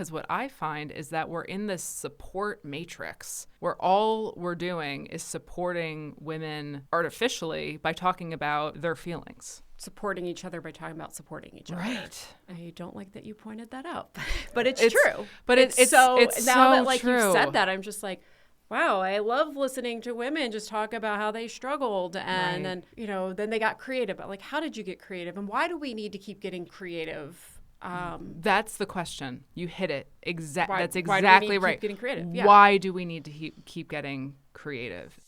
Because what I find is that we're in this support matrix where all we're doing is supporting women artificially by talking about their feelings. Supporting each other by talking about supporting each other. Right. I don't like that you pointed that out, but it's true. But it's now so that like true. you said that, I'm just like, wow, I love listening to women just talk about how they struggled and then, you know, then they got creative. But like, how did you get creative? And why do we need to keep getting creative? That's the question. You hit it. That's exactly why do we need to right. keep getting creative? Yeah. Why do we need to keep getting creative?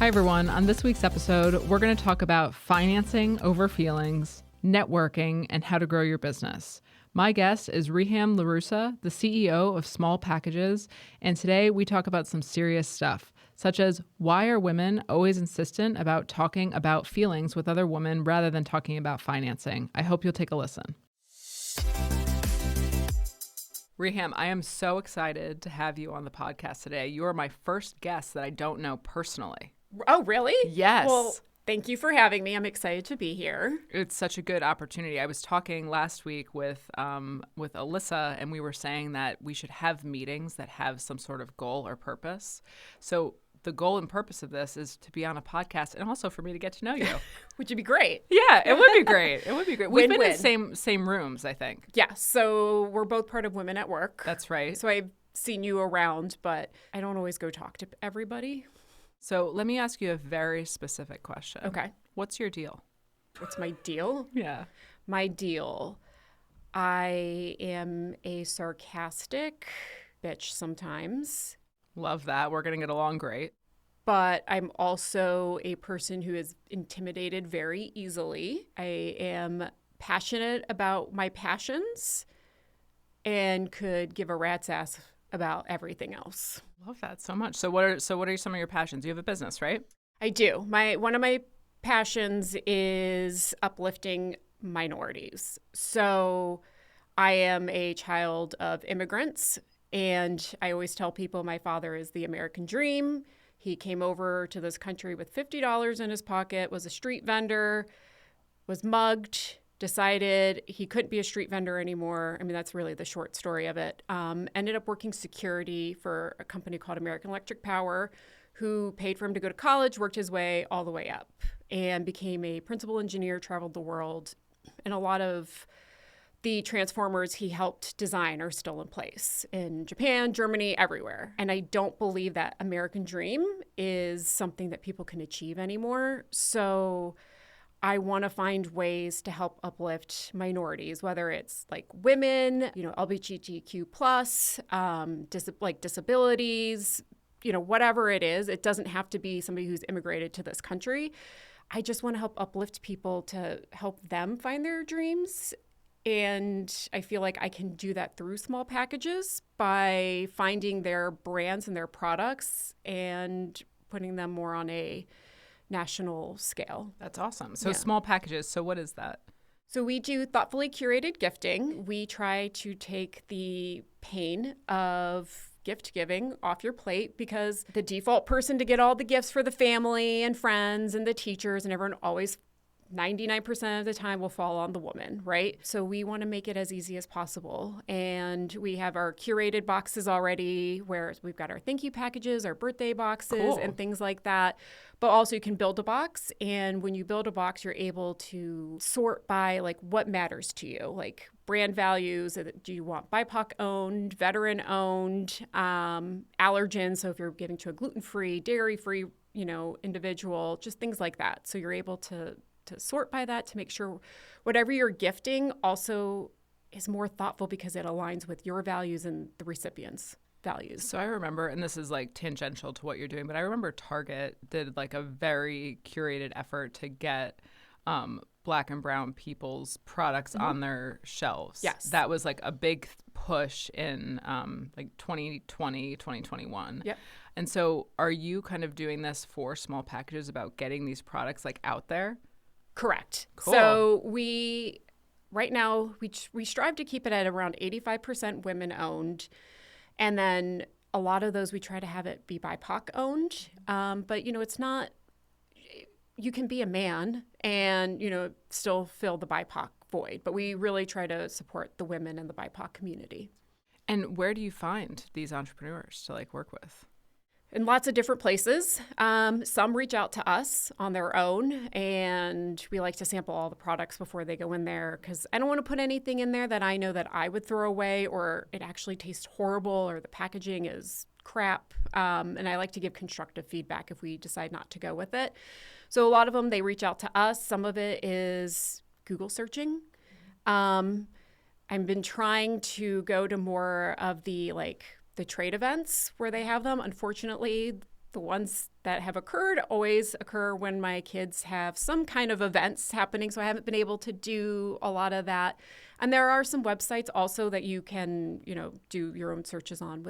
Hi, everyone. On this week's episode, we're going to talk about financing over feelings, networking, and how to grow your business. My guest is Riham LaRussa, the CEO of Small Packages, and today we talk about some serious stuff, such as why are women always insistent about talking about feelings with other women rather than talking about financing. I hope you'll take a listen. Riham, I am so excited to have you on the podcast today. You are my first guest that I don't know personally. Oh, really? Yes. Well, thank you for having me. I'm excited to be here. It's such a good opportunity. I was talking last week with Alyssa, and we were saying that we should have meetings that have some sort of goal or purpose. So the goal and purpose of this is to be on a podcast and also for me to get to know you. Which would be great. Yeah, it would be great. It would be great. We've been in Win-win. the same rooms, I think. Yeah, so we're both part of Women at Work. That's right. So I've seen you around, but I don't always go talk to everybody. So let me ask you a very specific question. Okay. What's your deal? What's my deal? Yeah. My deal. I am a sarcastic bitch sometimes, Love that. We're going to get along great. but I'm also a person who is intimidated very easily. I am passionate about my passions and could give a rat's ass about everything else. Love that so much. So what are some of your passions? You have a business, right? I do. One of my passions is uplifting minorities. So I am a child of immigrants, and I always tell people my father is the American dream. He came over to this country with $50 in his pocket, was a street vendor, was mugged, decided he couldn't be a street vendor anymore. I mean, that's really the short story of it. Ended up working security for a company called American Electric Power, who paid for him to go to college, worked his way all the way up, and became a principal engineer, traveled the world. And a lot of the transformers he helped design are still in place in Japan, Germany, everywhere. And I don't believe that American dream is something that people can achieve anymore. So I want to find ways to help uplift minorities, whether it's like women, LGBTQ plus, disabilities, whatever it is. It doesn't have to be somebody who's immigrated to this country. I just want to help uplift people to help them find their dreams. And I feel like I can do that through Small Packages by finding their brands and their products and putting them more on a national scale. That's awesome. So Yeah. Small Packages. So what is that? So we do thoughtfully curated gifting. We try to take the pain of gift giving off your plate, because the default person to get all the gifts for the family and friends and the teachers and everyone always 99% of the time will fall on the woman, right? So we want to make it as easy as possible. And we have our curated boxes already, where we've got our thank you packages, our birthday boxes, Cool. and things like that. But also you can build a box. And when you build a box, you're able to sort by like what matters to you, like brand values. Do you want BIPOC owned, veteran owned, allergens? So if you're giving to a gluten-free, dairy-free, individual, just things like that. So you're able to sort by that to make sure whatever you're gifting also is more thoughtful because it aligns with your values and the recipient's values. So I remember, and this is like tangential to what you're doing, but I remember Target did like a very curated effort to get Black and brown people's products on their shelves. Yes. That was like a big push in like 2020, 2021. Yep. And so are you kind of doing this for Small Packages about getting these products like out there? Correct. Cool. So right now, we strive to keep it at around 85% women owned. And then a lot of those, we try to have it be BIPOC owned. But, it's not, you can be a man and, still fill the BIPOC void. But we really try to support the women in the BIPOC community. And where do you find these entrepreneurs to work with? In lots of different places. Some reach out to us on their own, and we like to sample all the products before they go in there because I don't want to put anything in there that I know that I would throw away or it actually tastes horrible or the packaging is crap. And I like to give constructive feedback if we decide not to go with it. So a lot of them, they reach out to us. Some of it is Google searching. I've been trying to go to more of the trade events where they have them. Unfortunately, the ones that have occurred always occur when my kids have some kind of events happening. So I haven't been able to do a lot of that. And there are some websites also that you can, do your own searches on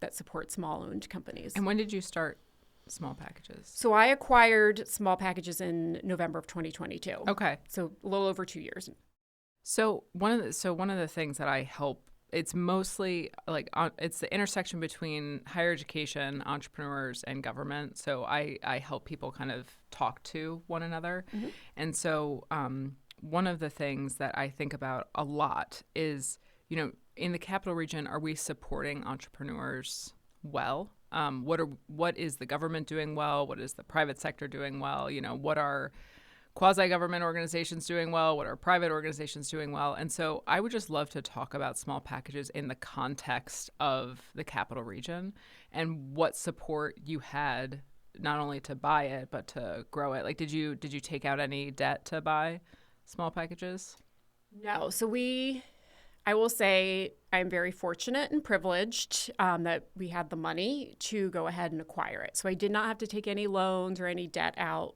that support small owned companies. And when did you start Small Packages? So I acquired Small Packages in November of 2022. Okay. So a little over 2 years. So one of the things that I help, it's mostly it's the intersection between higher education, entrepreneurs, and government. So I help people kind of talk to one another. Mm-hmm. And so one of the things that I think about a lot is, in the Capital Region, are we supporting entrepreneurs well? What is the government doing well? What is the private sector doing well? What are quasi-government organizations doing well? What are private organizations doing well? And so I would just love to talk about Small Packages in the context of the Capital Region and what support you had, not only to buy it, but to grow it. Did you take out any debt to buy Small Packages? No. So I will say I'm very fortunate and privileged that we had the money to go ahead and acquire it. So I did not have to take any loans or any debt out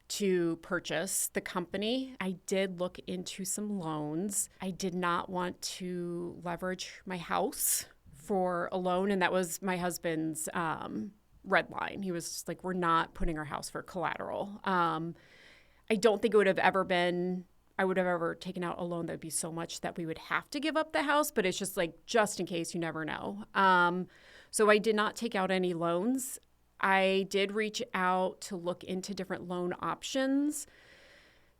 to purchase the company. I did look into some loans. I did not want to leverage my house for a loan, and that was my husband's red line. He was just like, we're not putting our house for collateral. I don't think I would have ever taken out a loan that would be so much that we would have to give up the house, but it's just just in case, you never know. So I did not take out any loans. I did reach out to look into different loan options.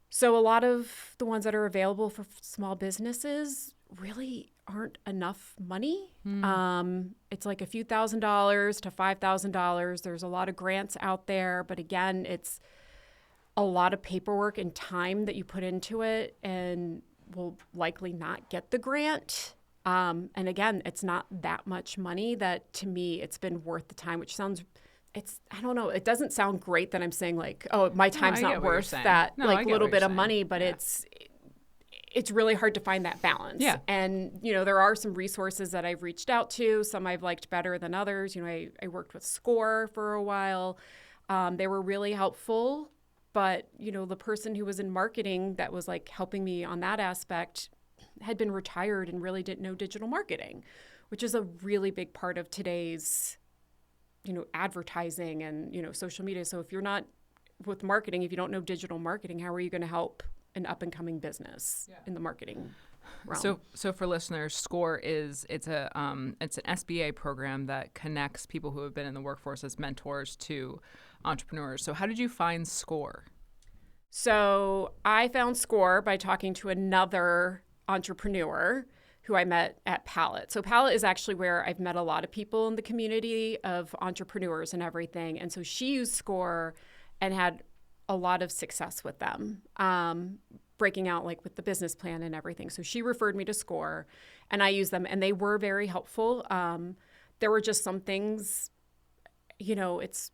So a lot of the ones that are available for small businesses really aren't enough money. It's a few $1,000s to $5,000. There's a lot of grants out there, but again, it's a lot of paperwork and time that you put into it and will likely not get the grant. And again, it's not that much money that to me, it's been worth the time, which sounds... I don't know. It doesn't sound great that I'm saying my time's not worth that little bit of money, but yeah. It's really hard to find that balance. Yeah. And, there are some resources that I've reached out to. Some I've liked better than others. I worked with SCORE for a while. They were really helpful, but, the person who was in marketing that was helping me on that aspect had been retired and really didn't know digital marketing, which is a really big part of today's advertising and, social media. So if you're not with marketing, if you don't know digital marketing, how are you going to help an up and coming business in the marketing realm? So for listeners, SCORE it's an SBA program that connects people who have been in the workforce as mentors to entrepreneurs. So how did you find SCORE? So I found SCORE by talking to another entrepreneur who I met at Palette. So Palette is actually where I've met a lot of people in the community of entrepreneurs and everything. And so she used SCORE and had a lot of success with them, breaking out with the business plan and everything. So she referred me to SCORE and I used them and they were very helpful. There were just some things, it's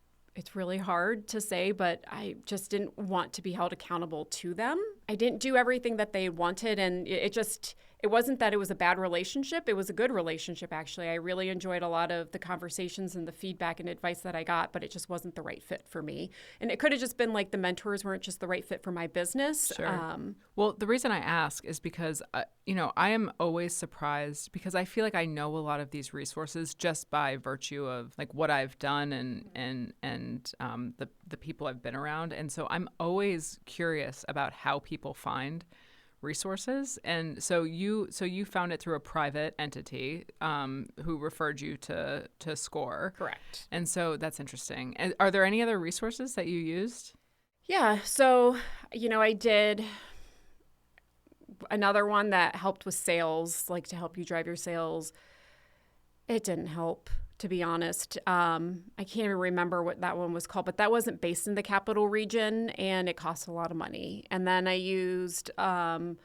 really hard to say, but I just didn't want to be held accountable to them. I didn't do everything that they wanted, and it wasn't that it was a bad relationship. It was a good relationship, actually. I really enjoyed a lot of the conversations and the feedback and advice that I got, but it just wasn't the right fit for me. And it could have just been the mentors weren't just the right fit for my business. Sure. Well, the reason I ask is because, I am always surprised because I feel like I know a lot of these resources just by virtue of what I've done and the people I've been around. And so I'm always curious about how people find resources. And so you found it through a private entity who referred you to SCORE. Correct. And so that's interesting. And are there any other resources that you used? Yeah. So, I did another one that helped with sales, like to help you drive your sales. It didn't help, to be honest. I can't even remember what that one was called, but that wasn't based in the capital region and it cost a lot of money. And then I used the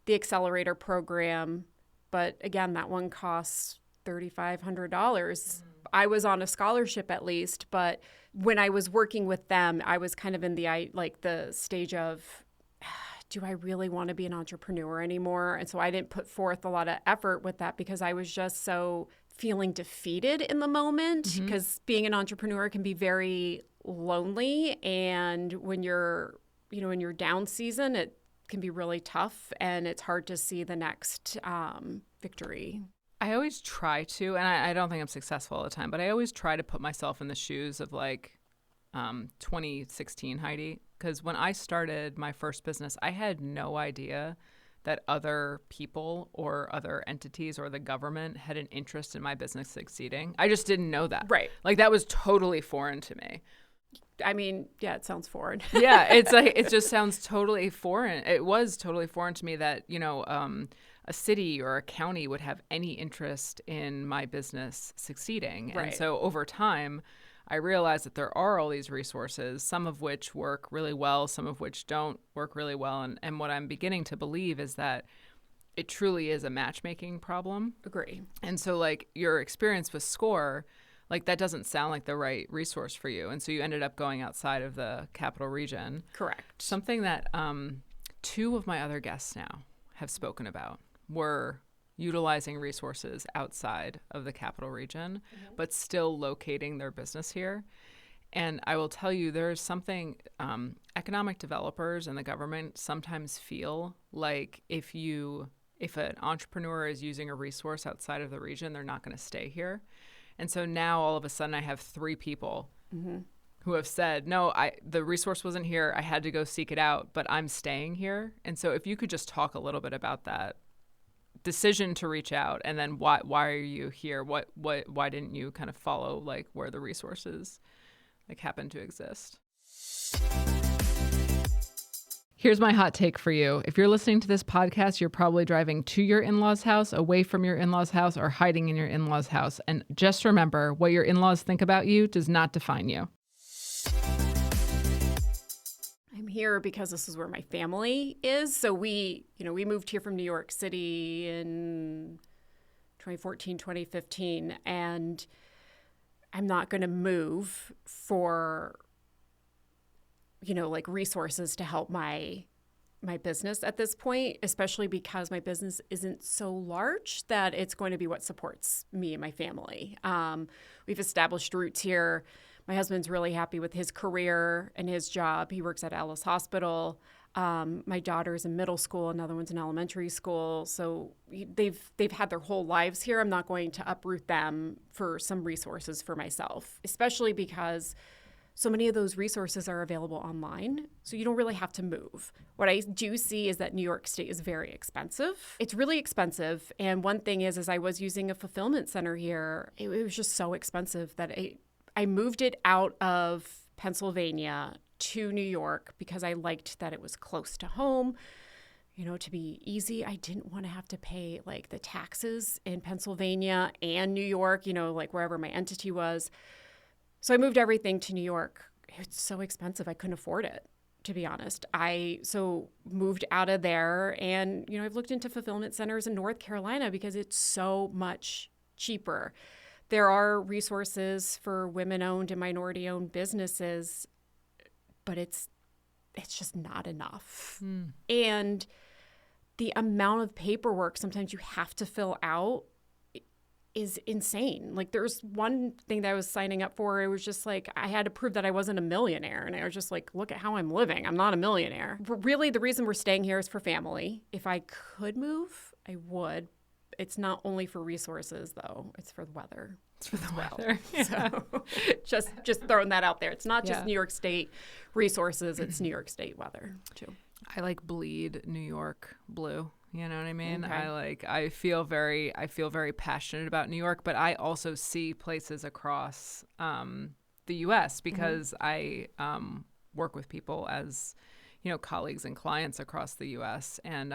accelerator program, but again, that one costs $3,500. I was on a scholarship at least, but when I was working with them, I was kind of in the stage of, do I really want to be an entrepreneur anymore? And so I didn't put forth a lot of effort with that because I was just so feeling defeated in the moment, because being an entrepreneur can be very lonely. And when you're, in your down season, it can be really tough and it's hard to see the next victory. I always try to, and I don't think I'm successful all the time, but I always try to put myself in the shoes of 2016 Heidi. Because when I started my first business, I had no idea that other people or other entities or the government had an interest in my business succeeding. I just didn't know that. Right. That was totally foreign to me. I mean, yeah, it sounds foreign. Yeah, it just sounds totally foreign. It was totally foreign to me that, a city or a county would have any interest in my business succeeding. Right. And so over time, I realized that there are all these resources, some of which work really well, some of which don't work really well. And what I'm beginning to believe is that it truly is a matchmaking problem. Agree. And so your experience with SCORE, that doesn't sound like the right resource for you. And so you ended up going outside of the capital region. Correct. Something that two of my other guests now have spoken about were utilizing resources outside of the capital region, but still locating their business here. And I will tell you, there's something economic developers and the government sometimes feel like if an entrepreneur is using a resource outside of the region, they're not going to stay here. And so now all of a sudden I have 3 people who have said, no, the resource wasn't here. I had to go seek it out, but I'm staying here. And so if you could just talk a little bit about that decision to reach out, and then why are you here? Why didn't you kind of follow where the resources happen to exist? Here's my hot take for you. If you're listening to this podcast, you're probably driving to your in-laws' house, away from your in-laws' house, or hiding in your in-laws' house. And just remember, what your in-laws think about you does not define you. I'm here because this is where my family is. So we moved here from New York City in 2014, 2015, and I'm not going to move for, resources to help my business at this point, especially because my business isn't so large that it's going to be what supports me and my family. We've established roots here. My husband's really happy with his career and his job. He works at Ellis Hospital. My daughter's in middle school. Another one's in elementary school. So they've had their whole lives here. I'm not going to uproot them for some resources for myself, especially because so many of those resources are available online. So you don't really have to move. What I do see is that New York State is very expensive. It's really expensive. And one thing is I was using a fulfillment center here. It was just so expensive that I moved it out of Pennsylvania to New York because I liked that it was close to home, to be easy. I didn't want to have to pay the taxes in Pennsylvania and New York, wherever my entity was. So I moved everything to New York. It's so expensive. I couldn't afford it, to be honest. So moved out of there, and, I've looked into fulfillment centers in North Carolina because it's so much cheaper. There are resources for women-owned and minority-owned businesses, but it's just not enough. And the amount of paperwork sometimes you have to fill out is insane. There's one thing that I was signing up for. It was just I had to prove that I wasn't a millionaire. And I was just look at how I'm living. I'm not a millionaire. But really, the reason we're staying here is for family. If I could move, I would. It's not only for resources, though. It's for the weather. It's for the weather. Yeah. So just throwing that out there. It's not just New York State resources. It's New York State weather, too. I bleed New York blue. You know what I mean? Okay. I feel very passionate about New York, but I also see places across the U.S. because I work with people as, colleagues and clients across the U.S. And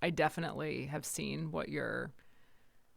I definitely have seen what you're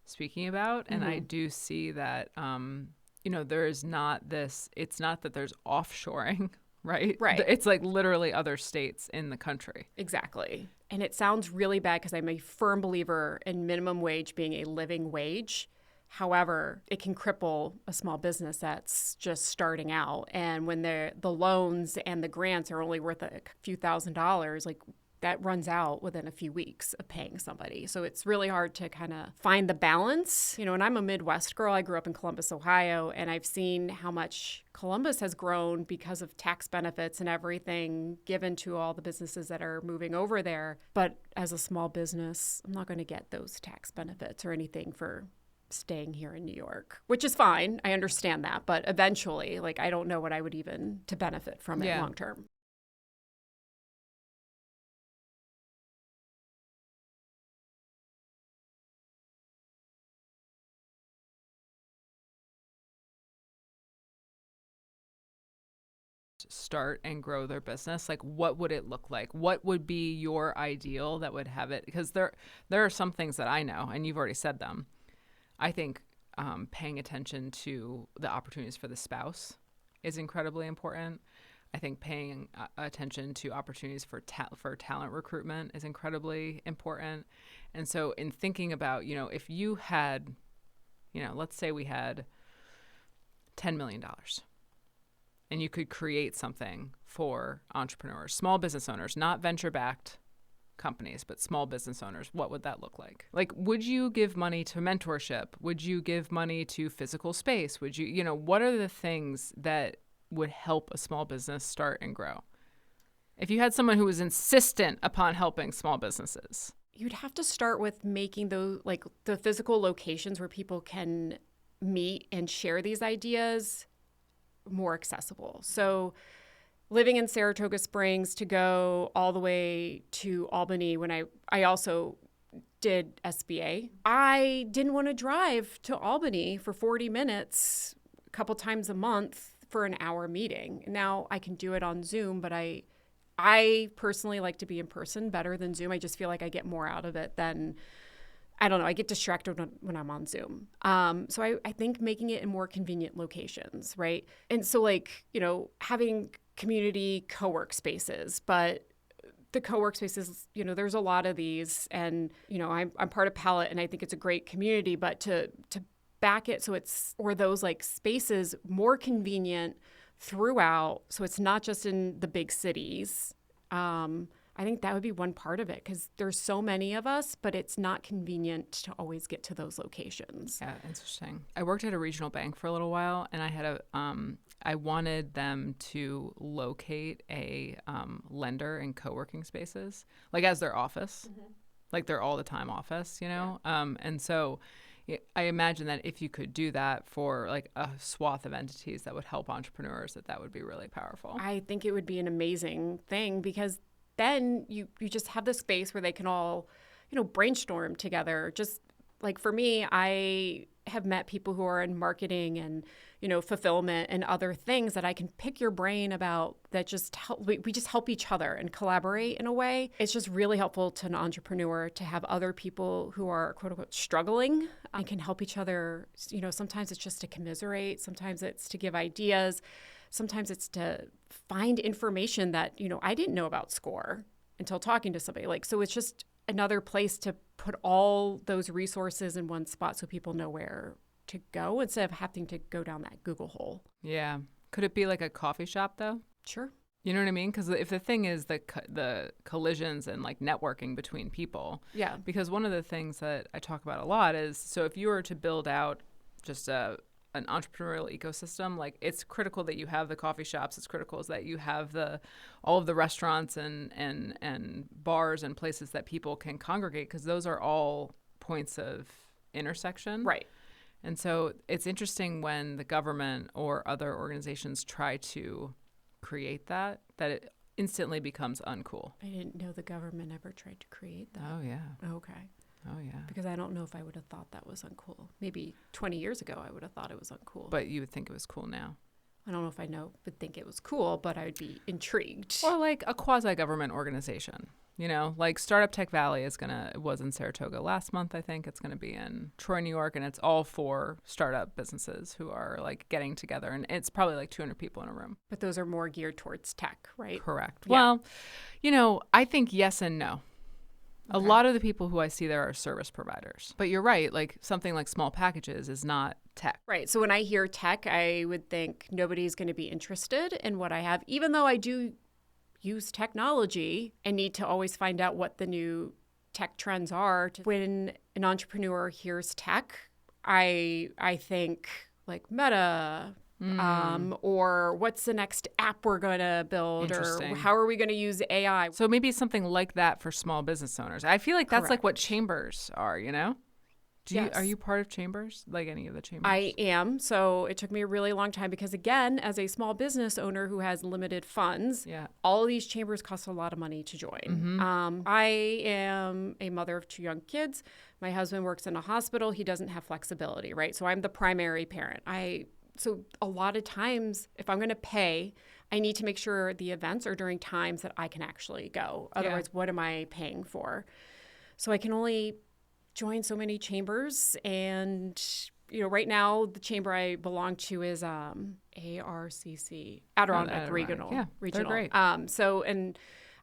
speaking about. And I do see that, there is not this, it's not that there's offshoring, right? Right. It's like literally other states in the country. Exactly. And it sounds really bad because I'm a firm believer in minimum wage being a living wage. However, it can cripple a small business that's just starting out. And when the loans and the grants are only worth a few $1,000s, like that runs out within a few weeks of paying somebody. So it's really hard to kind of find the balance. And I'm a Midwest girl. I grew up in Columbus, Ohio, and I've seen how much Columbus has grown because of tax benefits and everything given to all the businesses that are moving over there. But as a small business, I'm not going to get those tax benefits or anything for staying here in New York, which is fine. I understand that. But eventually, I don't know what I would even to benefit from it long term. Start and grow their business, what would it look like? What would be your ideal that would have it? Because there are some things that I know, and you've already said them. I think paying attention to the opportunities for the spouse is incredibly important. I think paying attention to opportunities for talent recruitment is incredibly important. And so in thinking about, if you had, let's say we had $10 million and you could create something for entrepreneurs, small business owners, not venture-backed companies, but small business owners, what would that look like? Would you give money to mentorship? Would you give money to physical space? Would you, what are the things that would help a small business start and grow? If you had someone who was insistent upon helping small businesses. You'd have to start with making those, the physical locations where people can meet and share these ideas more accessible. So living in Saratoga Springs to go all the way to Albany when I also did SBA, I didn't want to drive to Albany for 40 minutes a couple times a month for an hour meeting. Now I can do it on Zoom, but I personally like to be in person better than Zoom. I just feel like I get more out of it than, I don't know, I get distracted when I'm on Zoom. So I think making it in more convenient locations, right? And so having community co-work spaces, but the co-work spaces, there's a lot of these, and, I'm part of Palette, and I think it's a great community, but to back it so or those spaces more convenient throughout, so it's not just in the big cities. I think that would be one part of it, because there's so many of us, but it's not convenient to always get to those locations. Yeah, interesting. I worked at a regional bank for a little while, and I had I wanted them to locate a lender in co-working spaces, as their office, their all the time office, Yeah. And so I imagine that if you could do that for a swath of entities that would help entrepreneurs, that would be really powerful. I think it would be an amazing thing, because then you just have this space where they can all, brainstorm together. Just for me, I have met people who are in marketing and, fulfillment and other things that I can pick your brain about, that just help. We just help each other and collaborate in a way. It's just really helpful to an entrepreneur to have other people who are, quote unquote, struggling and can help each other. Sometimes it's just to commiserate. Sometimes it's to give ideas. Sometimes it's to find information that, I didn't know about SCORE until talking to somebody. So it's just another place to put all those resources in one spot so people know where to go instead of having to go down that Google hole. Yeah. Could it be like a coffee shop, though? Sure. You know what I mean? Because if the thing is the collisions and networking between people. Yeah. Because one of the things that I talk about a lot is, so if you were to build out just an entrepreneurial ecosystem, it's critical that you have the coffee shops. It's critical that you have all of the restaurants and bars and places that people can congregate, because those are all points of intersection. Right. And so it's interesting when the government or other organizations try to create that it instantly becomes uncool. I didn't know the government ever tried to create that. Oh, yeah. Okay. Oh, yeah. Because I don't know if I would have thought that was uncool. Maybe 20 years ago, I would have thought it was uncool. But you would think it was cool now. I don't know if I would think it was cool, but I would be intrigued. Or like a quasi-government organization. You know, like Startup Tech Valley it was in Saratoga last month, I think. It's going to be in Troy, New York, and it's all for startup businesses who are like getting together. And it's probably like 200 people in a room. But those are more geared towards tech, right? Correct. Yeah. Well, you know, I think yes and no. A lot of the people who I see there are service providers. But you're right, like something like small packages is not tech. Right. So when I hear tech, I would think nobody's going to be interested in what I have, even though I do use technology and need to always find out what the new tech trends are. When an entrepreneur hears tech, I think like Meta, or what's the next app we're going to build, or how are we going to use AI? So maybe something like that for small business owners. I feel like that's like what Correct. chambers are, you know? Yes. Are you part of chambers? Like any of the chambers? I am. So it took me a really long time because, again, as a small business owner who has limited funds, all of these chambers cost a lot of money to join. I am a mother of 2 young kids. My husband works in a hospital. He doesn't have flexibility, right? So I'm the primary parent. So a lot of times, if I'm going to pay, I need to make sure the events are during times that I can actually go. Otherwise, what am I paying for? So I can only join so many chambers, and you know, right now the chamber I belong to is ARCC, Adirondack Regional. Yeah, Regional. they're great. And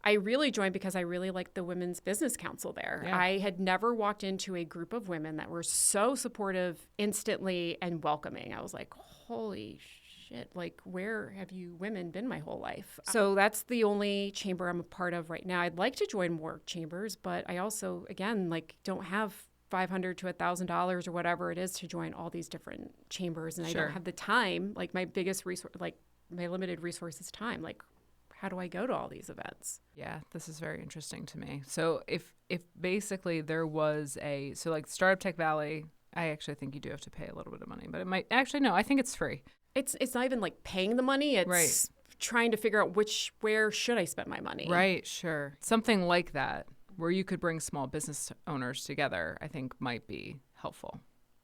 I really joined because I really liked the Women's Business Council there. Yeah. I had never walked into a group of women that were so supportive instantly and welcoming. I was like, holy shit, like where have you women been my whole life? So that's the only chamber I'm a part of right now. I'd like to join more chambers, but I also, again, like don't have $500 to $1,000 or whatever it is to join all these different chambers. And I don't have the time. Like my biggest resource, like my limited resource is time. Like how do I go to all these events? Yeah, this is very interesting to me. So if basically there was so like Startup Tech Valley, I actually think you do have to pay a little bit of money, but it might actually, no, I think it's free. It's not even like paying the money. It's trying to figure out where should I spend my money. Right, sure. Something like that where you could bring small business owners together, I think might be helpful.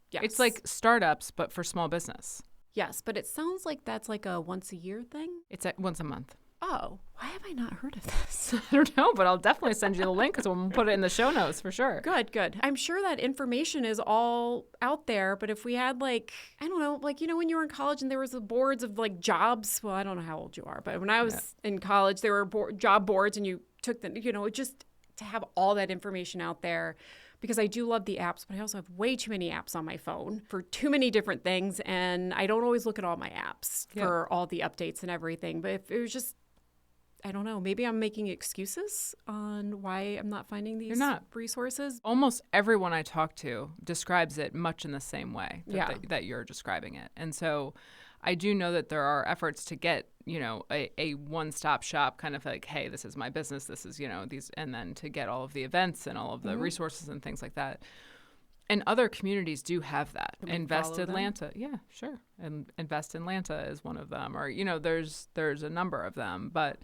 Yes. It's like startups, but for small business. Yes, but it sounds like that's like a once a year thing. It's once a month. Oh, why have I not heard of this? I don't know, but I'll definitely send you the link because we'll put it in the show notes for sure. Good. I'm sure that information is all out there, but if we had like, I don't know, like, you know, when you were in college and there was the boards of like jobs, well, I don't know how old you are, but when I was in college, there were job boards and you took them, you know, just to have all that information out there. Because I do love the apps, but I also have way too many apps on my phone for too many different things. And I don't always look at all my apps for all the updates and everything. But if it was just, I don't know, maybe I'm making excuses on why I'm not finding these resources. Almost everyone I talk to describes it much in the same way that you're describing it. And so I do know that there are efforts to get, you know, a one-stop shop kind of like, hey, this is my business, this is, you know, these, and then to get all of the events and all of the resources and things like that. And other communities do have that. Invest Atlanta. Yeah, sure. And Invest Atlanta is one of them. Or, you know, there's a number of them. But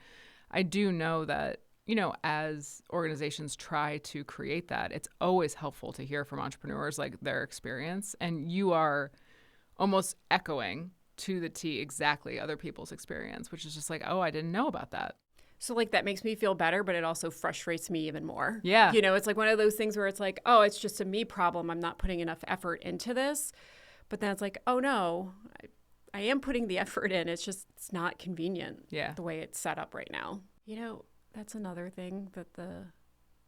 I do know that, you know, as organizations try to create that, it's always helpful to hear from entrepreneurs, like their experience. And you are almost echoing to the T exactly other people's experience, which is just like, oh, I didn't know about that. So like that makes me feel better, but it also frustrates me even more. Yeah. You know, it's like one of those things where it's like, oh, it's just a me problem. I'm not putting enough effort into this. But then it's like, oh no, I am putting the effort in. It's not convenient the way it's set up right now. You know, that's another thing that the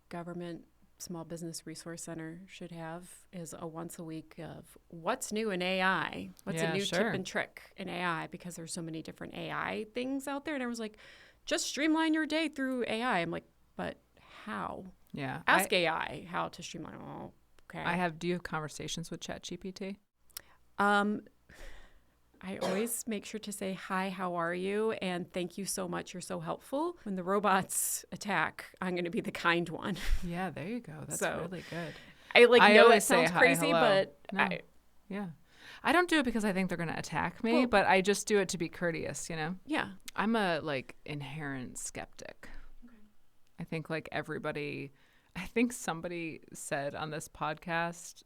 government Small Business Resource Center should have is a once a week of what's new in AI. What's a new tip and trick in AI? Because there's so many different AI things out there. And everyone's like, just streamline your day through AI. I'm like, but how? Yeah. Ask AI how to streamline. Oh, okay. Do you have conversations with ChatGPT? I always make sure to say, hi, how are you? And thank you so much. You're so helpful. When the robots attack, I'm going to be the kind one. Yeah, there you go. That's really good. I know that sounds crazy, but I don't do it because I think they're going to attack me, but I just do it to be courteous, you know? Yeah. I'm a inherent skeptic. Okay. I think everybody, I think somebody said on this podcast,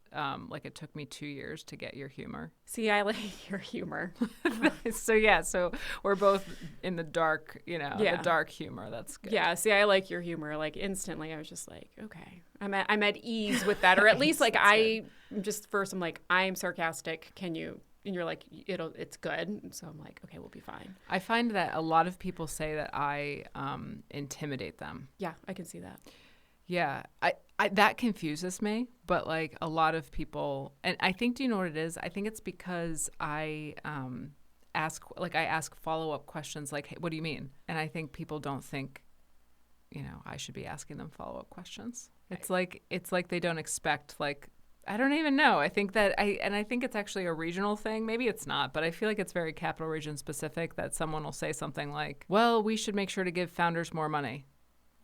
like it took me 2 years to get your humor. See, I like your humor. So we're both in the dark, the dark humor. That's good. Yeah, see, I like your humor. Like instantly, I was just like, okay, I'm at ease with that, or at least like I'm sarcastic. Can you? And you're like, it's good. So I'm like, okay, we'll be fine. I find that a lot of people say that I intimidate them. Yeah, I can see that. Yeah, I that confuses me, but like a lot of people, and I think, do you know what it is? I think it's because I ask follow-up questions like, hey, what do you mean? And I think people don't think, I should be asking them follow-up questions. It's like they don't expect, like, I don't even know. I think that I think it's actually a regional thing. Maybe it's not, but I feel like it's very Capital Region specific that someone will say something like, well, we should make sure to give founders more money.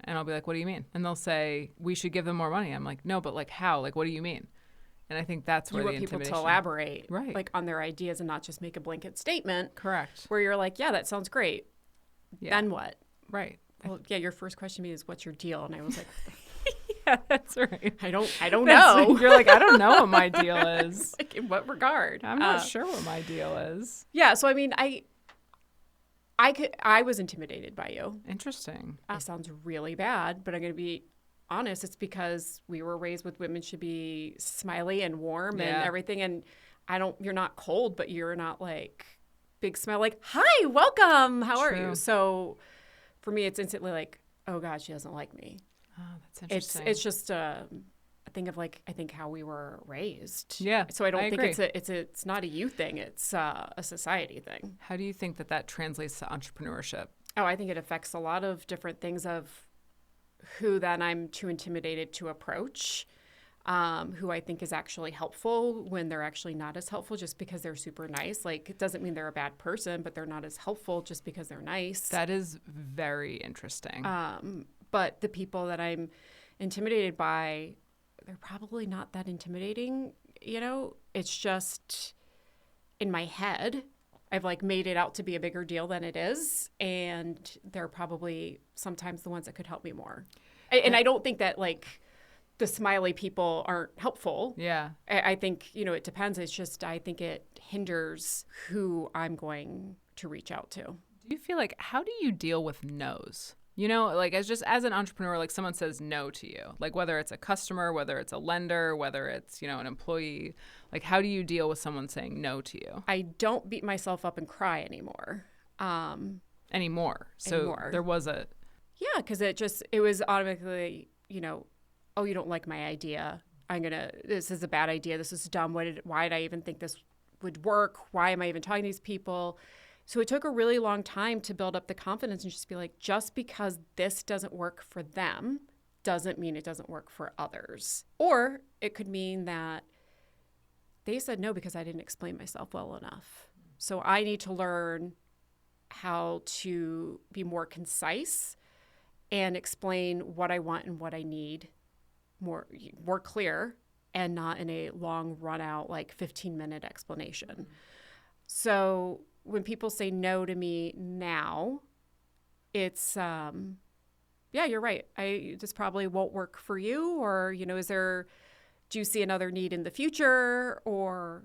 And I'll be like, what do you mean? And they'll say, we should give them more money. I'm like, no, but like how? Like, what do you mean? And I think that's where you the want people intimidation. to elaborate, right, like on their ideas and not just make a blanket statement. Correct. Where you're like, yeah, that sounds great. Yeah. Then what? Right. Well, yeah, your first question to me is, what's your deal? And I was like, yeah, that's right. I don't know. You're like, I don't know what my deal is. Like, in what regard? I'm not sure what my deal is. Yeah. So I mean, I was intimidated by you. Interesting. It sounds really bad, but I'm going to be honest. It's because we were raised with women should be smiley and warm and everything. And you're not cold, but you're not like big smile, like, hi, welcome. How are you? So for me, it's instantly like, oh God, she doesn't like me. Oh, that's interesting. It's just a thing of like, I think how we were raised. Yeah. So I don't think agree. it's not a you thing. It's a society thing. How do you think that translates to entrepreneurship? Oh, I think it affects a lot of different things of who then I'm too intimidated to approach, who I think is actually helpful when they're actually not as helpful just because they're super nice. Like, it doesn't mean they're a bad person, but they're not as helpful just because they're nice. That is very interesting. But the people that I'm intimidated by, they're probably not that intimidating. It's just in my head, I've like made it out to be a bigger deal than it is. And they're probably sometimes the ones that could help me more. And I don't think that like the smiley people aren't helpful. Yeah. I think, it depends. It's just, I think it hinders who I'm going to reach out to. Do you feel like, how do you deal with no's? Like as an entrepreneur, like someone says no to you, like whether it's a customer, whether it's a lender, whether it's, an employee, like how do you deal with someone saying no to you? I don't beat myself up and cry anymore. Anymore. So there was a... Yeah, because it was automatically, oh, you don't like my idea. This is a bad idea. This is dumb. Why did I even think this would work? Why am I even talking to these people? So it took a really long time to build up the confidence and just be like, just because this doesn't work for them doesn't mean it doesn't work for others. Or it could mean that they said no because I didn't explain myself well enough. So I need to learn how to be more concise and explain what I want and what I need more clear and not in a long run out, like 15-minute explanation. Mm-hmm. So when people say no to me now, it's, yeah, you're right. This probably won't work for you, or, do you see another need in the future? Or,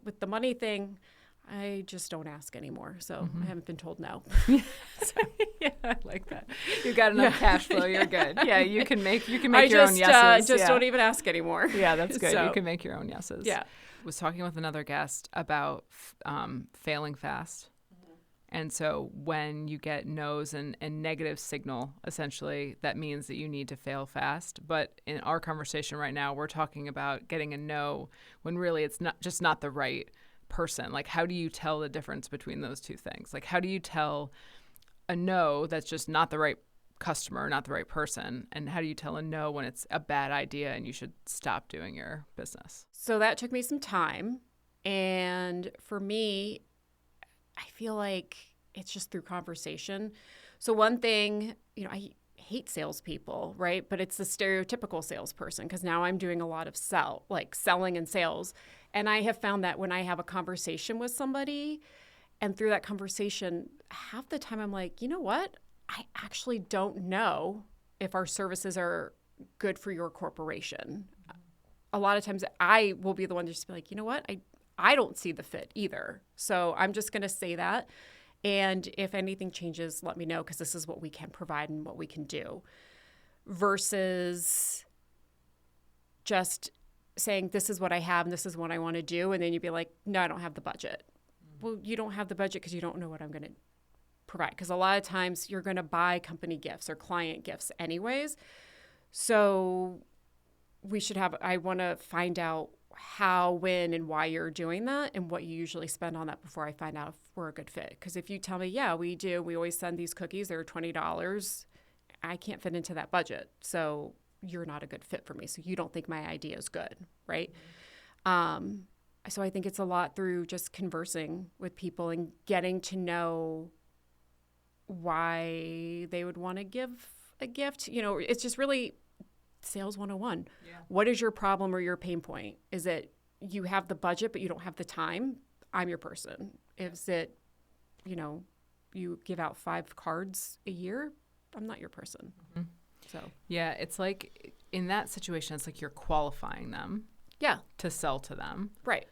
with the money thing, I just don't ask anymore. So I haven't been told no. Yeah, I like that. You got enough cash flow. You're good. Yeah, you can make your own yeses. I just don't even ask anymore. Yeah, that's good. So, you can make your own yeses. Yeah. I was talking with another guest about failing fast. And so when you get no's and negative signal, essentially, that means that you need to fail fast. But in our conversation right now, we're talking about getting a no when really it's not the right person. Like, how do you tell the difference between those two things? Like, how do you tell a no that's just not the right customer, not the right person? And how do you tell a no when it's a bad idea and you should stop doing your business? So that took me some time. And for me, I feel like it's just through conversation. So one thing, I hate salespeople, right? But it's the stereotypical salesperson, because now I'm doing a lot of selling and sales. And I have found that when I have a conversation with somebody, and through that conversation, half the time I'm like, you know what? I actually don't know if our services are good for your corporation. A lot of times I will be the one to just be like, you know what? I don't see the fit either. So I'm just going to say that. And if anything changes, let me know, because this is what we can provide and what we can do. Versus just saying, this is what I have and this is what I want to do. And then you'd be like, no, I don't have the budget. Well, you don't have the budget because you don't know what I'm going to provide. Because a lot of times you're going to buy company gifts or client gifts anyways. So I want to find out how, when, and why you're doing that and what you usually spend on that before I find out if we're a good fit. Because if you tell me, yeah, we do, we always send these cookies, they're $20, I can't fit into that budget. So you're not a good fit for me. So you don't think my idea is good, right? So I think it's a lot through just conversing with people and getting to know why they would want to give a gift. It's just really sales 101. Yeah. What is your problem or your pain point? Is it you have the budget but you don't have the time? I'm your person. Is it, you give out 5 cards a year? I'm not your person. Mm-hmm. So yeah, it's like in that situation, it's like you're qualifying them. Yeah. To sell to them. Right.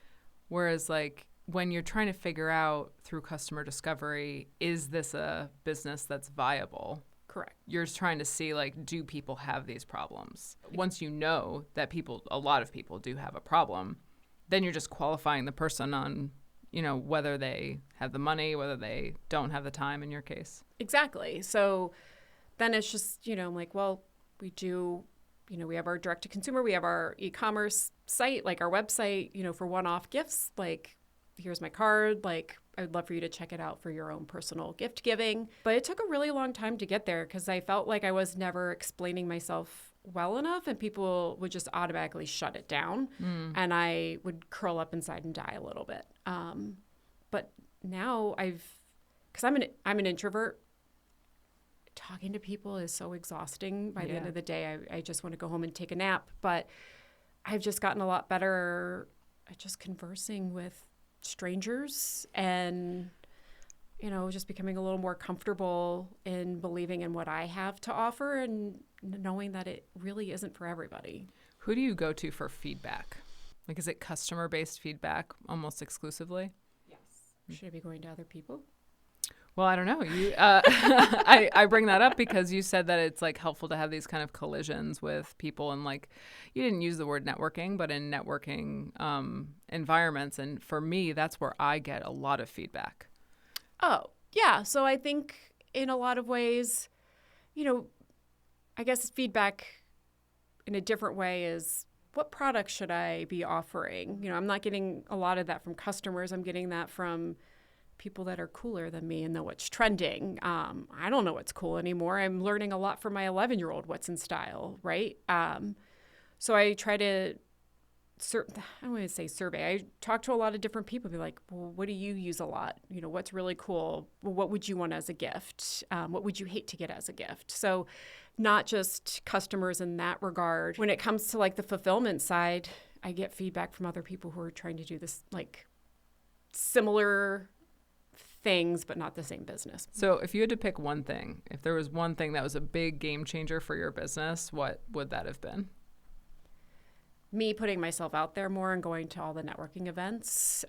Whereas like when you're trying to figure out through customer discovery, is this a business that's viable? Correct. You're trying to see, like, do people have these problems? Once you know that a lot of people do have a problem, then you're just qualifying the person on, whether they have the money, whether they don't have the time in your case. Exactly. So then it's just, I'm like, well, we do, we have our direct to consumer, we have our e-commerce site, like our website, for one-off gifts, like, here's my card, like, I would love for you to check it out for your own personal gift giving. But it took a really long time to get there because I felt like I was never explaining myself well enough and people would just automatically shut it down. And I would curl up inside and die a little bit. But now because I'm an introvert, talking to people is so exhausting. By the end of the day, I just want to go home and take a nap. But I've just gotten a lot better at just conversing with strangers and, just becoming a little more comfortable in believing in what I have to offer and knowing that it really isn't for everybody. Who do you go to for feedback? Like, is it customer-based feedback almost exclusively? Yes. Should I be going to other people? Well, I don't know. I bring that up because you said that it's like helpful to have these kind of collisions with people, and like you didn't use the word networking, but in networking environments, and for me, that's where I get a lot of feedback. Oh, yeah. So I think in a lot of ways, I guess feedback in a different way is what products should I be offering? I'm not getting a lot of that from customers. I'm getting that from people that are cooler than me and know what's trending. I don't know what's cool anymore. I'm learning a lot from my 11-year-old what's in style, right? So I try to, I don't want to say survey. I talk to a lot of different people, be like, well, what do you use a lot? What's really cool? Well, what would you want as a gift? What would you hate to get as a gift? So not just customers in that regard. When it comes to like the fulfillment side, I get feedback from other people who are trying to do this like similar things, but not the same business. So if you had to pick one thing, if there was one thing that was a big game changer for your business, what would that have been? Me putting myself out there more and going to all the networking events,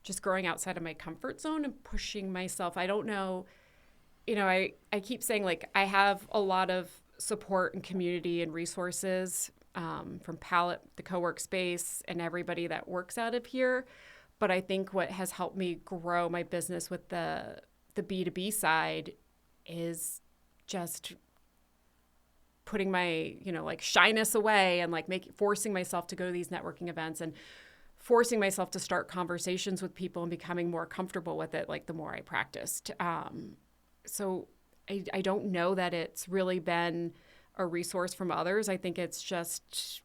just growing outside of my comfort zone and pushing myself. I don't know, I keep saying like I have a lot of support and community and resources from Palette, the co-work space, and everybody that works out of here. But I think what has helped me grow my business with the B2B side is just putting my, like shyness away and like forcing myself to go to these networking events and forcing myself to start conversations with people and becoming more comfortable with it, like the more I practiced. So I don't know that it's really been a resource from others. I think it's just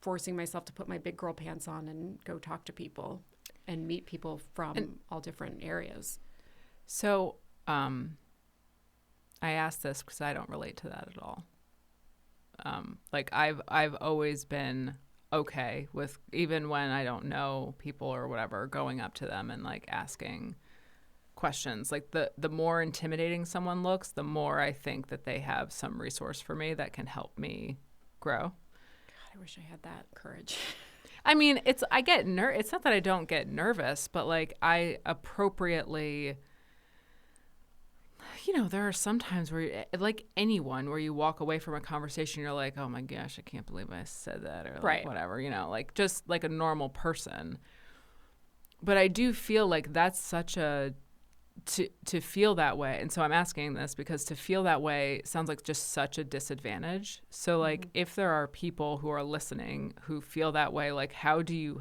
forcing myself to put my big girl pants on and go talk to people and meet people from all different areas. So I asked this because I don't relate to that at all. Like I've always been okay with, even when I don't know people or whatever, going up to them and like asking questions. Like the more intimidating someone looks, the more I think that they have some resource for me that can help me grow. God, I wish I had that courage. I mean, it's not that I don't get nervous, but like I appropriately, there are some times where, like anyone, where you walk away from a conversation, you're like, oh my gosh, I can't believe I said that, or like Right. whatever, like just like a normal person. But I do feel like that's such a, to feel that way. And so I'm asking this because to feel that way sounds like just such a disadvantage. So like if there are people who are listening who feel that way, like how do you,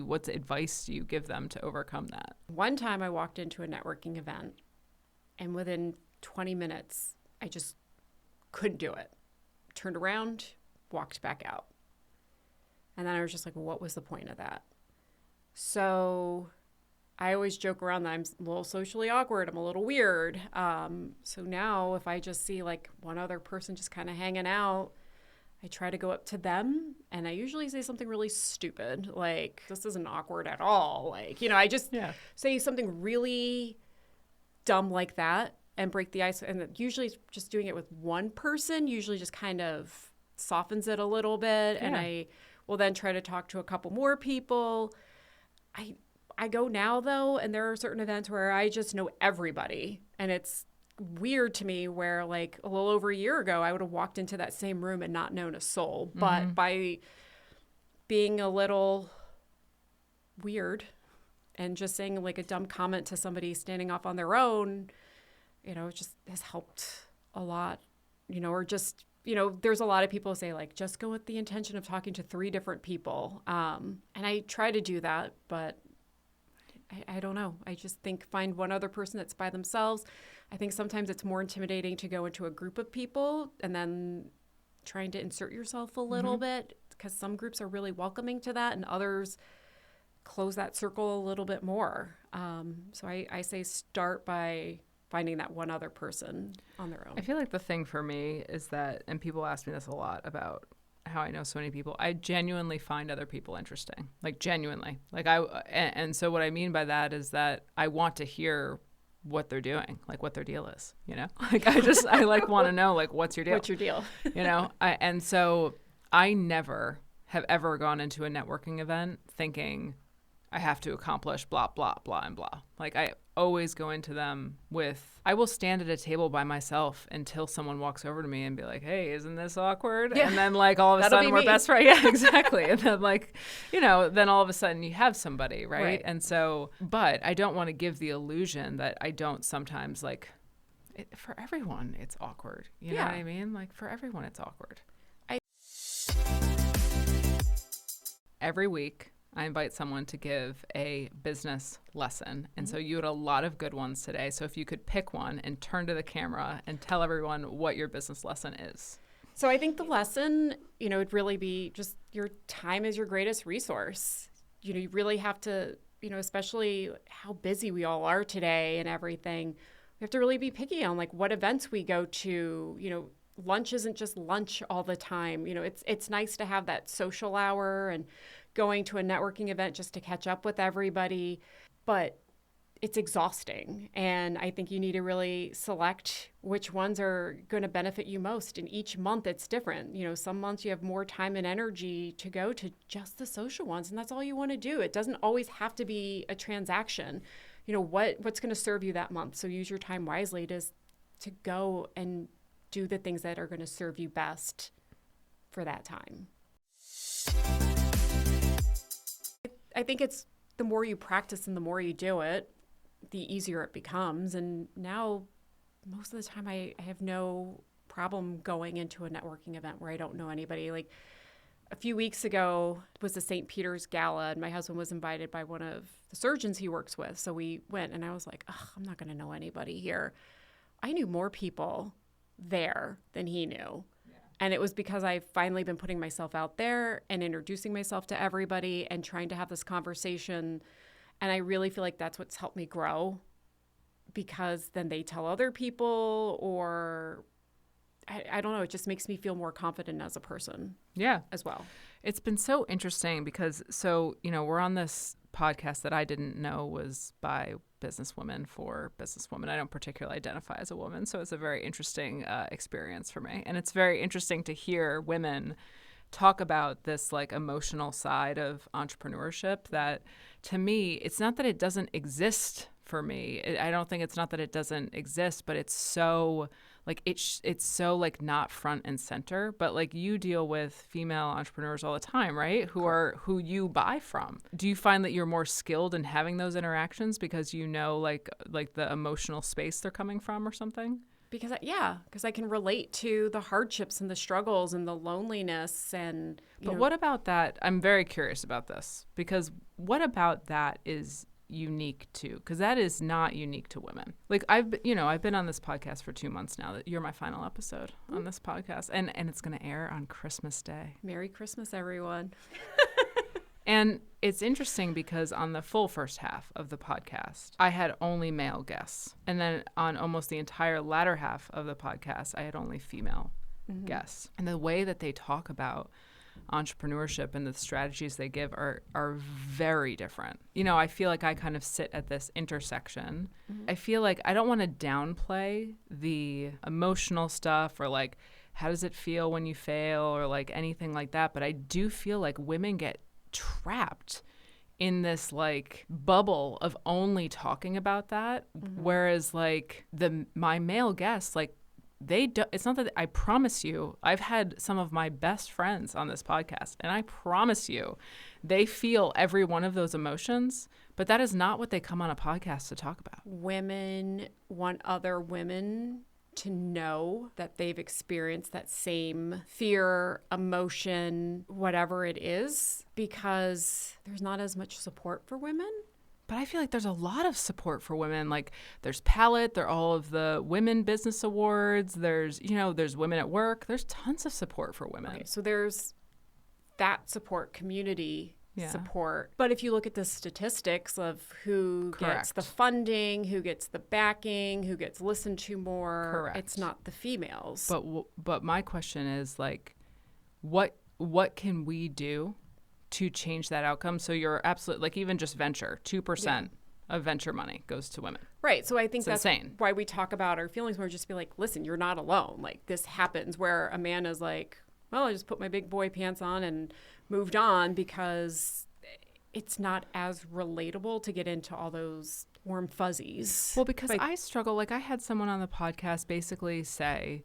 what advice do you give them to overcome that? One time I walked into a networking event and within 20 minutes, I just couldn't do it. Turned around, walked back out. And then I was just like, well, what was the point of that? So I always joke around that I'm a little socially awkward. I'm a little weird. So now if I just see like one other person just kind of hanging out, I try to go up to them and I usually say something really stupid. Like, this isn't awkward at all. Like, I just say something really dumb like that and break the ice. And usually just doing it with one person usually just kind of softens it a little bit. Yeah. And I will then try to talk to a couple more people. I go now, though, and there are certain events where I just know everybody. And it's weird to me where, like, a little over a year ago, I would have walked into that same room and not known a soul. Mm-hmm. But by being a little weird and just saying, like, a dumb comment to somebody standing off on their own, it just has helped a lot, or just... there's a lot of people who say, like, just go with the intention of talking to 3 different people. And I try to do that, but I don't know. I just think find one other person that's by themselves. I think sometimes it's more intimidating to go into a group of people and then trying to insert yourself a little bit, because some groups are really welcoming to that and others close that circle a little bit more. So I say start by finding that one other person on their own. I feel like the thing for me is that, and people ask me this a lot about how I know so many people, I genuinely find other people interesting, like genuinely. Like and so what I mean by that is that I want to hear what they're doing, like what their deal is, like I like want to know, like, what's your deal? What's your deal? And so I never have ever gone into a networking event thinking I have to accomplish blah, blah, blah, and blah. Like I always go into them with, I will stand at a table by myself until someone walks over to me and be like, hey, isn't this awkward? Yeah. And then like all of a sudden we're best friends. Yeah, exactly. And then like, then all of a sudden you have somebody, right? And so, but I don't want to give the illusion that I don't sometimes for everyone it's awkward. You know what I mean? Like for everyone it's awkward. Every week, I invite someone to give a business lesson. And so you had a lot of good ones today. So if you could pick one and turn to the camera and tell everyone what your business lesson is. So I think the lesson, would really be just your time is your greatest resource. You really have to, especially how busy we all are today and everything, we have to really be picky on like what events we go to. Lunch isn't just lunch all the time. It's nice to have that social hour and going to a networking event just to catch up with everybody, but it's exhausting. And I think you need to really select which ones are going to benefit you most. And each month it's different. Some months you have more time and energy to go to just the social ones, and that's all you want to do. It doesn't always have to be a transaction. What's going to serve you that month. So use your time wisely to go and do the things that are going to serve you best for that time. I think it's the more you practice and the more you do it, the easier it becomes. And now most of the time I have no problem going into a networking event where I don't know anybody. Like a few weeks ago was the St. Peter's Gala, and my husband was invited by one of the surgeons he works with. So we went, and I was like, I'm not going to know anybody here. I knew more people there than he knew. Yeah. And it was because I've finally been putting myself out there and introducing myself to everybody and trying to have this conversation. And I really feel like that's what's helped me grow, because then they tell other people, or I don't know, it just makes me feel more confident as a person. Yeah. As well. It's been so interesting because, we're on this podcast that I didn't know was by businesswomen for businesswomen. I don't particularly identify as a woman, so it's a very interesting experience for me. And it's very interesting to hear women talk about this like emotional side of entrepreneurship that, to me, it's not that it doesn't exist for me. I don't think it's not that it doesn't exist, but it's so like it's so like not front and center. But like you deal with female entrepreneurs all the time, right? Who you buy from. Do you find that you're more skilled in having those interactions because you know like the emotional space they're coming from or something? Because I can relate to the hardships and the struggles and the loneliness and. But what about that? I'm very curious about this because what about that is unique to? Because that is not unique to women. Like I've been on this podcast for 2 months now. That you're my final episode on this podcast, and it's going to air on Christmas Day. Merry Christmas, everyone. And it's interesting because on the full first half of the podcast, I had only male guests. And then on almost the entire latter half of the podcast, I had only female guests. And the way that they talk about entrepreneurship and the strategies they give are very different. I feel like I kind of sit at this intersection. I feel like I don't want to downplay the emotional stuff or like how does it feel when you fail or like anything like that. But I do feel like women get trapped in this like bubble of only talking about that, whereas like my male guests, like they do, it's not that I promise you, I've had some of my best friends on this podcast, and I promise you they feel every one of those emotions, but that is not what they come on a podcast to talk about. Women want other women to know that they've experienced that same fear, emotion, whatever it is, because there's not as much support for women. But I feel like there's a lot of support for women. Like there's Palette, there are all of the Women Business Awards, there's Women at Work. There's tons of support for women. Okay, so there's that support, community support. But if you look at the statistics of who gets the funding, who gets the backing, who gets listened to more, it's not the females. But my question is like, what can we do to change that outcome? So you're absolutely, like even just venture, 2% of venture money goes to women. Right. So I think that's insane. Why we talk about our feelings more, just be like, listen, you're not alone. Like this happens, where a man is like, well, I just put my big boy pants on and moved on, because it's not as relatable to get into all those warm fuzzies. Well, because I struggle. Like I had someone on the podcast basically say,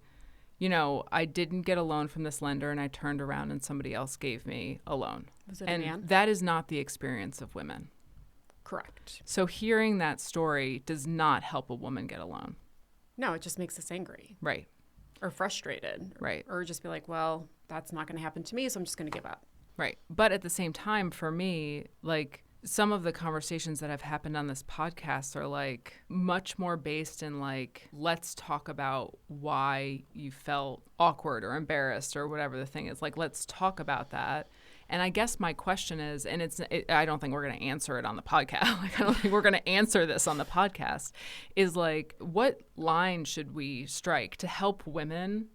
I didn't get a loan from this lender and I turned around and somebody else gave me a loan. Was it a man? That is not the experience of women. Correct. So hearing that story does not help a woman get a loan. No, it just makes us angry. Right. Or frustrated. Right. Or just be like, well, that's not going to happen to me, so I'm just going to give up. Right. But at the same time, for me, like some of the conversations that have happened on this podcast are like much more based in like, let's talk about why you felt awkward or embarrassed or whatever the thing is. Like, let's talk about that. And I guess my question is, and I don't think we're going to answer it on the podcast. Like, I don't think we're going to answer this on the podcast, is like, what line should we strike to help women,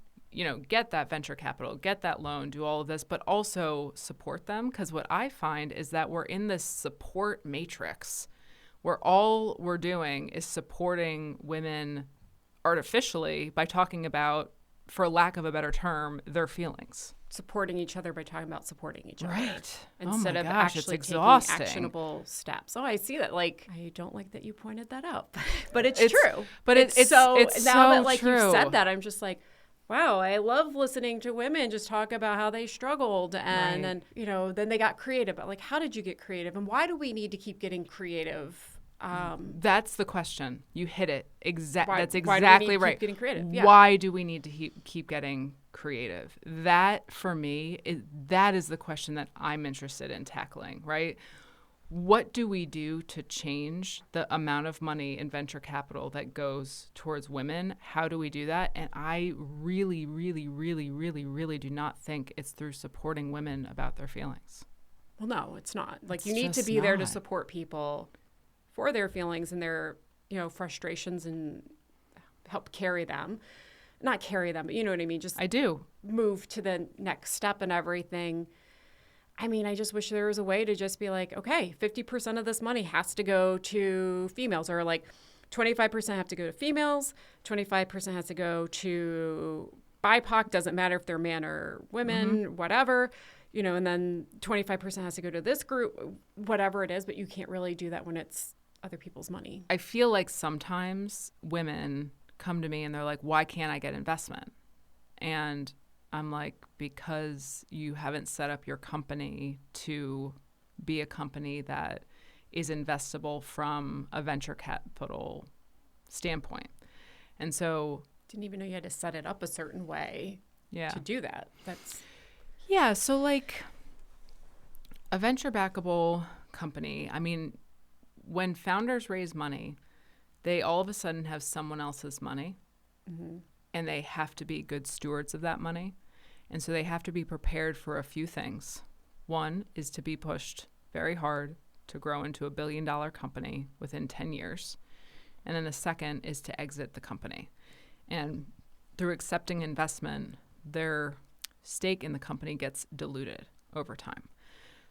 get that venture capital, get that loan, do all of this, but also support them? Because what I find is that we're in this support matrix where all we're doing is supporting women artificially by talking about, for lack of a better term, their feelings. Supporting each other by talking about supporting each other. Right. Instead of actually taking actionable steps. Oh, I see that. Like, I don't like that you pointed that out, but it's true. But it's now that like true. You've said that, I'm just like, wow, I love listening to women just talk about how they struggled and then they got creative. But like, how did you get creative, and why do we need to keep getting creative? That's the question. You hit it. That's exactly why do we need to right. Keep getting creative? Yeah. Why do we need to keep getting creative? That, for me, that is the question that I'm interested in tackling, right? What do we do to change the amount of money in venture capital that goes towards women? How do we do that? And I really, really, really, really, really do not think it's through supporting women about their feelings. Well, no, it's not. Like, you need to be there to support people for their feelings and their, frustrations, and help carry them. Not carry them, but you know what I mean? Just I do. Move to the next step and everything. I mean, I just wish there was a way to just be like, okay, 50% of this money has to go to females, or like 25% have to go to females, 25% has to go to BIPOC, doesn't matter if they're men or women, whatever, and then 25% has to go to this group, whatever it is, but you can't really do that when it's other people's money. I feel like sometimes women come to me and they're like, why can't I get investment? And I'm like, because you haven't set up your company to be a company that is investable from a venture capital standpoint. And so... Didn't even know you had to set it up a certain way to do that. Yeah, so like a venture backable company, I mean, when founders raise money, they all of a sudden have someone else's money, and they have to be good stewards of that money. And so they have to be prepared for a few things. One is to be pushed very hard to grow into $1 billion company within 10 years. And then the second is to exit the company. And through accepting investment, their stake in the company gets diluted over time.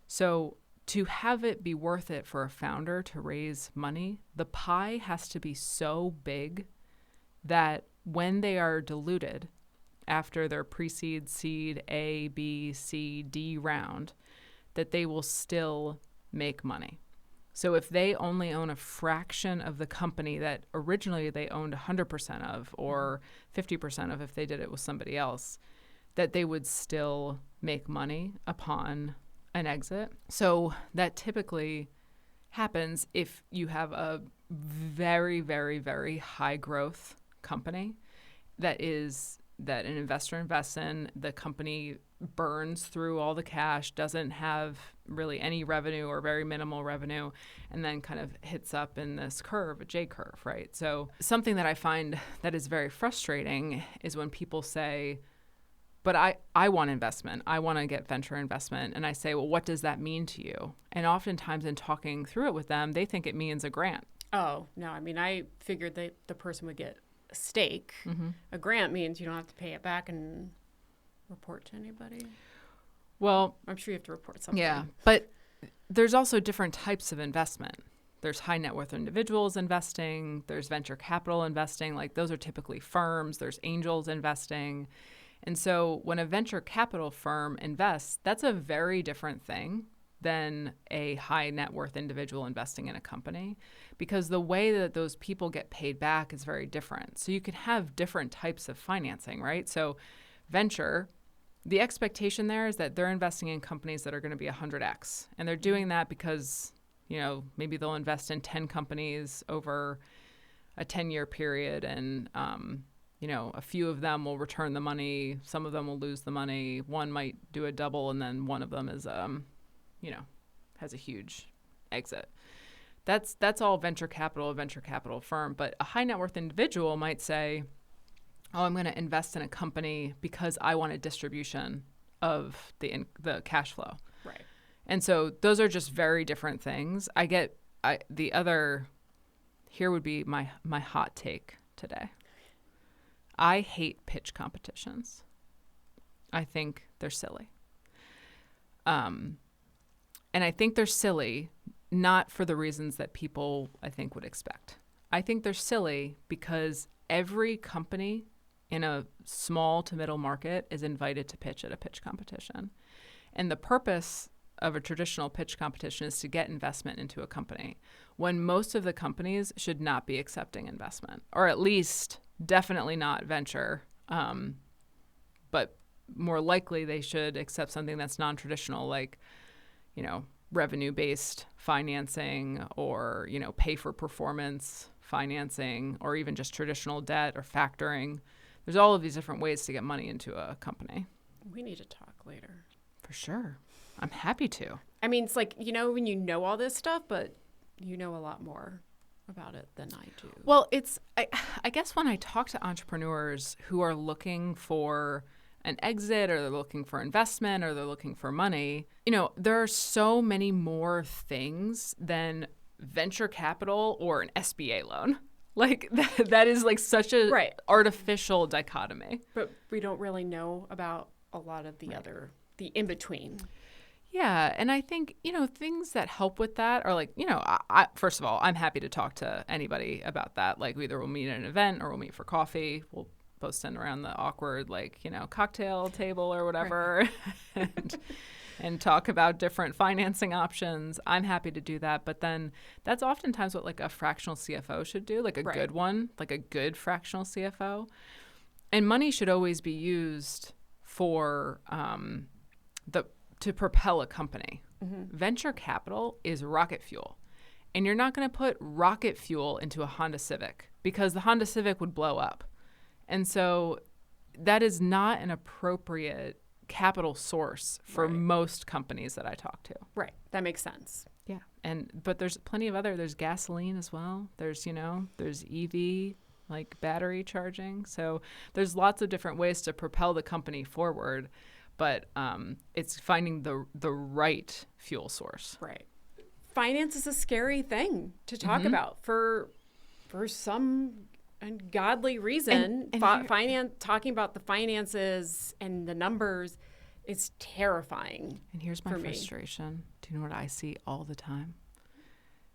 So to have it be worth it for a founder to raise money, the pie has to be so big that when they are diluted after their pre-seed, seed, A, B, C, D round, that they will still make money. So if they only own a fraction of the company that originally they owned 100% of, or 50% of if they did it with somebody else, that they would still make money upon an exit. So that typically happens if you have a very, very, very high growth company that an investor invests in, the company burns through all the cash, doesn't have really any revenue or very minimal revenue, and then kind of hits up in this curve, a J curve, right? So something that I find that is very frustrating is when people say, but I want investment. I want to get venture investment. And I say, well, what does that mean to you? And oftentimes in talking through it with them, they think it means a grant. Oh, no. I mean, I figured that the person would get a stake. A grant means you don't have to pay it back and report to anybody. Well, I'm sure you have to report something. Yeah, but there's also different types of investment. There's high net worth individuals investing. There's venture capital investing. Like those are typically firms. There's angels investing. And so when a venture capital firm invests, that's a very different thing than a high net worth individual investing in a company, because the way that those people get paid back is very different. So you can have different types of financing, right? So venture, the expectation there is that they're investing in companies that are going to be 100x. And they're doing that because, maybe they'll invest in 10 companies over a 10-year period, and a few of them will return the money. Some of them will lose the money. One might do a double, and then one of them is, has a huge exit. That's all venture capital, a venture capital firm. But a high net worth individual might say, oh, I'm going to invest in a company because I want a distribution of the cash flow. Right. And so those are just very different things. Here would be my hot take today. I hate pitch competitions. I think they're silly. And I think they're silly not for the reasons that people, I think, would expect. I think they're silly because every company in a small to middle market is invited to pitch at a pitch competition. And the purpose of a traditional pitch competition is to get investment into a company, when most of the companies should not be accepting investment, or at least definitely not venture. But more likely they should accept something that's non-traditional, like, revenue-based financing, or, pay for performance financing, or even just traditional debt or factoring. There's all of these different ways to get money into a company. We need to talk later. For sure. I'm happy to. I mean, it's like, when you know all this stuff, but you know a lot more about it than I do. Well, I guess when I talk to entrepreneurs who are looking for an exit, or they're looking for investment, or they're looking for money, there are so many more things than venture capital or an SBA loan. Like that is like such a artificial dichotomy. But we don't really know about a lot of the the in-between. Yeah. And I think, things that help with that are like, first of all, I'm happy to talk to anybody about that. Like either we'll meet at an event or we'll meet for coffee. We'll both send around the awkward, cocktail table or whatever and talk about different financing options. I'm happy to do that. But then that's oftentimes what like a fractional CFO should do, like a good one, like a good fractional CFO. And money should always be used for to propel a company. Mm-hmm. Venture capital is rocket fuel. And you're not going to put rocket fuel into a Honda Civic because the Honda Civic would blow up. And so that is not an appropriate capital source for most companies that I talk to. Right. That makes sense. Yeah. But there's plenty of there's gasoline as well. There's EV, like battery charging. So there's lots of different ways to propel the company forward. But it's finding the right fuel source. Right. Finance is a scary thing to talk about for some ungodly reason. Talking about the finances and the numbers is terrifying. And here's my frustration. Do you know what I see all the time?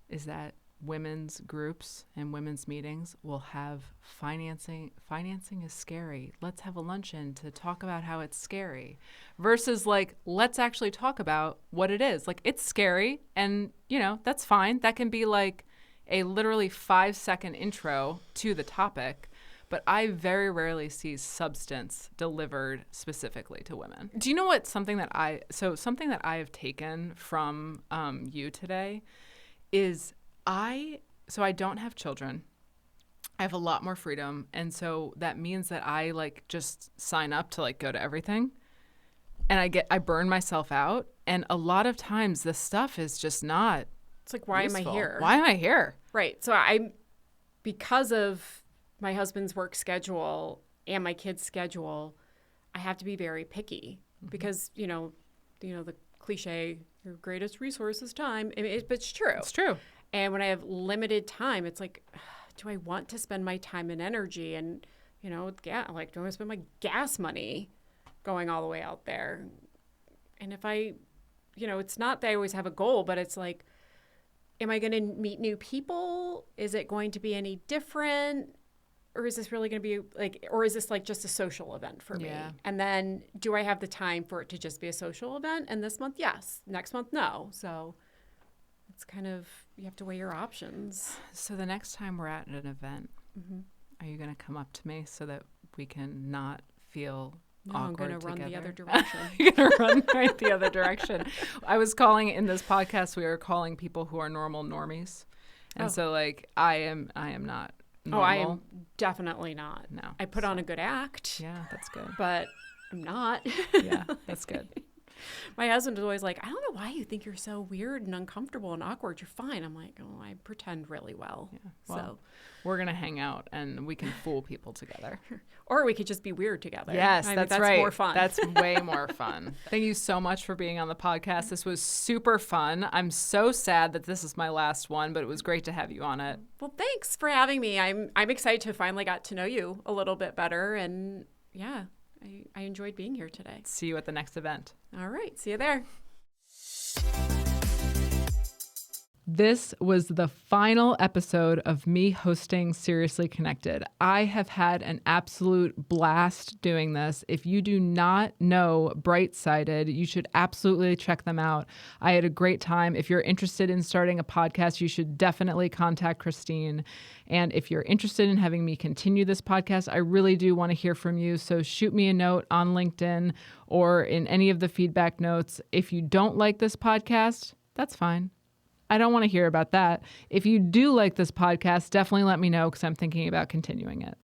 Is that women's groups and women's meetings will have financing is scary. Let's have a luncheon to talk about how it's scary versus like, let's actually talk about what it is. Like it's scary and that's fine. That can be like a literally 5-second intro to the topic, but I very rarely see substance delivered specifically to women. Do you know what something that I have taken from you today is I don't have children. I have a lot more freedom. And so that means that I just sign up to go to everything and I burn myself out. And a lot of times the stuff is just not It's like, why useful. am I here? Why am I here? Right. So because of my husband's work schedule and my kids' schedule, I have to be very picky because, the cliche, your greatest resource is time. But it's true. It's true. And when I have limited time, it's like, do I want to spend my time and energy and, do I want to spend my gas money going all the way out there? And if it's not that I always have a goal, but it's like, am I going to meet new people? Is it going to be any different? Or is this really going to be or is this just a social event for me? And then do I have the time for it to just be a social event? And this month, yes. Next month, no. So it's kind of, you have to weigh your options. So the next time we're at an event, are you going to come up to me so that we can not feel awkward together? I'm going to run the other direction. You're going to run right the other direction. I was calling in this podcast, we were calling people who are normal normies. And so I am not normal. Oh, I am definitely not. No. I put on a good act. Yeah, that's good. But I'm not. Yeah, that's good. My husband is always like, I don't know why you think you're so weird and uncomfortable and awkward. You're fine. I'm like, oh, I pretend really well. Yeah. Well, we're going to hang out and we can fool people together. Or we could just be weird together. Yes, that's right. That's more fun. That's way more fun. Thank you so much for being on the podcast. This was super fun. I'm so sad that this is my last one, but it was great to have you on it. Well, thanks for having me. I'm excited to finally got to know you a little bit better. And yeah, I enjoyed being here today. See you at the next event. All right. See you there. This was the final episode of me hosting Seriously Connected. I have had an absolute blast doing this. If you do not know Bright-Sided, you should absolutely check them out. I had a great time. If you're interested in starting a podcast, you should definitely contact Christine. And if you're interested in having me continue this podcast, I really do want to hear from you. So shoot me a note on LinkedIn or in any of the feedback notes. If you don't like this podcast, that's fine. I don't want to hear about that. If you do like this podcast, definitely let me know because I'm thinking about continuing it.